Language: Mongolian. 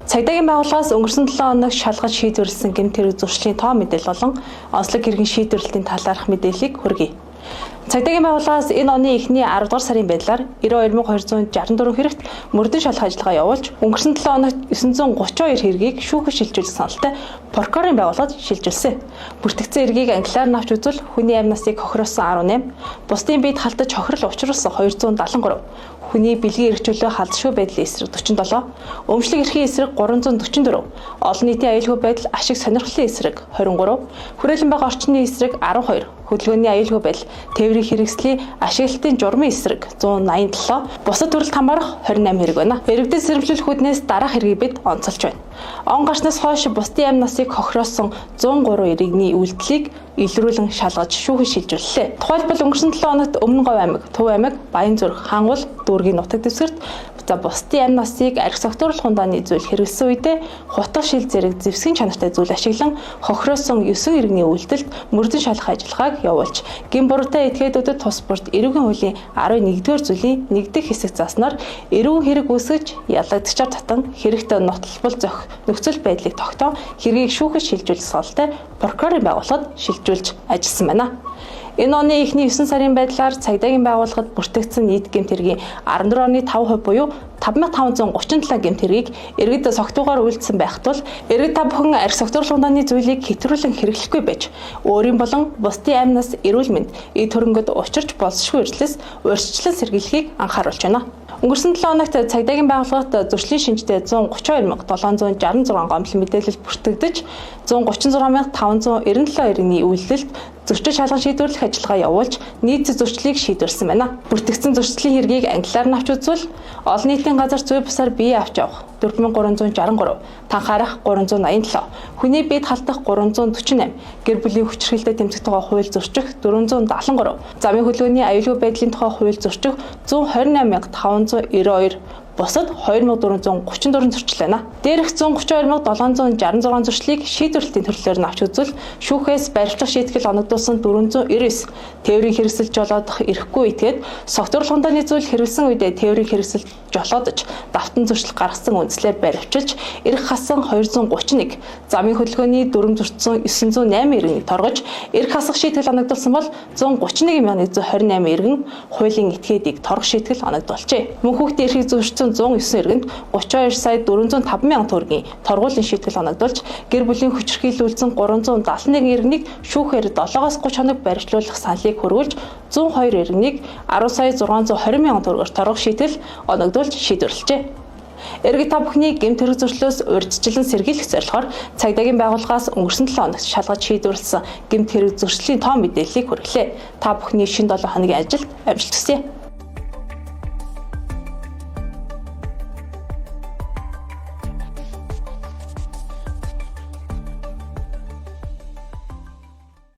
Цагдаагийн байгууллагаас өнгөрсөн 7 хоног шалгаж шийдвэрлсэн гэмт хэрэг зуршлын тоо мэдээлэл болон онцлог хэргийн шийдвэрлэлтийн талаарх мэдээллийг хүргэе. Цагдаагийн байгууллагаас энэ оны эхний 10 дугаар сарын байдлаар 92264 хэрэгт мөрдөн шалгах ажиллагаа явуулж өнгөрсөн 7 хоногт 932 хэргийг шүүхэд шилжүүлэх саналтай прокурорын байгууллагад шилжүүлсэн. Бүртгэгдсэн хэргийг англиар навч үзвэл хүний амь насыг хохиросон 18, бусдын биед халтаж хохирол учруулсан 273, хүний бэлгийн эрхчлөлөө халдшгүй байдлын эсрэг 47, өмчлөг эрхийн эсрэг 344, олон нийтийн аюулгүй байдал ашиг сонирхлын эсрэг 23, хүрээлэн байгаа орчны эсрэг 12, хөдөлгөөний аюулгүй байдал, тээврийн хэрэгслийн ашиглалтын журмын эсрэг 187, бусад төрөлд хамаарах 28 хэрэг байна. Иргэдэд сэрэмжлүүлэх үүднээс дараах хэргийг бид онцолж байна. Он гарснаас хойш бусдын амь насыг хохироосон 103 иргэний үйлдэлийг илрүүлэн шалгаж шүүхэд шилжүүллээ. Тухайлбал өнгөрсөн 7 хоногт Өмнөговь аймаг, Төв аймаг, Баянзүрх, Хангул, Дүүргийн нутаг дэвсгэрт бусдын амь насыг архи согтууруулах ундааны зүйл хэрэглэсэн үедээ хутга шил зэрэг зэвсгийн чанартай зүйл ашиглан хохироосон 9 иргэний үйлдэлд мөрдөн шалгах ажиллагааг явуулж, гин буруутай этгээдүүдэд тус бүрт эрүүгийн хуулийн 11-р зүйлийн 1-р хэсэг зааснаар эрүүн хэрэг үүсгэж ялагдагчаар татан хэрэгтэй нотлбол зохих нөхцөл байдлыг тогтоо хэргийг шүүхэд шилжүүлэх салтай прокурорын байгууллагад шилжүүлж ажилласан байна. Энэ оны эхний 9 сарын байдлаар цагдаагийн байгууллагад бүртгэгдсэн нийт гэмт хэргийн 14.5% буюу 5537 гэмт хэргийг иргэд согтуугаар үйлдсэн байх тул иргэд та бүхэн архи согтууруулах ундааны зүйлийг хэтрүүлэн хэрэглэхгүй байж өөрийн болон бусдын амь нас, эрүүл мэнд, эд хөрөнгөд учирч болзошгүй иржлээс урьдчилан сэргийлэхийг анхааруулж байна. Өнгөрсөн 7 хоногт цагдаагийн байгууллагад зөрчлийн шинжтэй 132766 гомдол мэдээлэл бүртгэгдэж 136597 иргэний үйлдэлд зөрчил шалган шийдвэрлэх ажиллагаа явуулж нийт зөрчлийг шийдвэрлсэн байна. Бүртгэгдсэн зөрчлийн хэргийг англиар навч үзвэл олон нийтийн газар зүй бусаар бие авч явах 4363, танхаарах 387, хүний биед халтах 348, гэр бүлийн хүчирхэлтэд тэмцэх тухай хууль зөрчих 473, замын хөдөлгөөний аюулгүй байдлын тухай хууль зөрчих 138592, бусад 2434 зөрчил байна. Дээрх 132766 зөрчлийг шийдвэрлэлтийн төрлөөр навч үзвэл шүүхээс баримтлах шийтгэл оногдуулсан 499, тээврийн хэрэгсэл жолоодох эрэхгүй этгээд согтууруулах ундааны зүйл хэрэглэсэн үедээ тээврийн хэрэгсэл жолоодож давтан зөрчил гаргасан үндслээр баривчилж эрх хасан 231, замын хөдөлгөөний дүрм зөрчсөн 908 иргэнийг торгож эрх хасах шийтгэл оногдуулсан бол 131128 иргэн хуулийн этгээдийг торгох шийтгэл оногдуулжээ. Мөн хүүхдийн эрхийг зөрчсөн 109 иргэнд 32 сая 405 мянган төгрөгийн торгуулийн шийтгэл оногдуулж, гэр бүлийн хүчирхийлүүлсэн 371 иргэнийг шүүхээр 7-30 хоног баривчлуулах саналыг хөрвүүлж, 102 иргэнийг 10 сая 620 мянган төгрөгөөр торгох шийтгэл оногдуулж шийдвэрлэжээ. Иргэд та бүхний гэмт хэрэг зөрчлөөс урьдчилан сэргийлэх зорилгоор цагдаагийн байгууллагаас өнгөрсөн 7 хоногт шалгаж шийдвэрлсэн гэмт хэрэг зөрчлийн тоо мэдээллийг хүргэлээ. Та бүхний шинэ 7 хоногийн ажилд амжилт хүсье.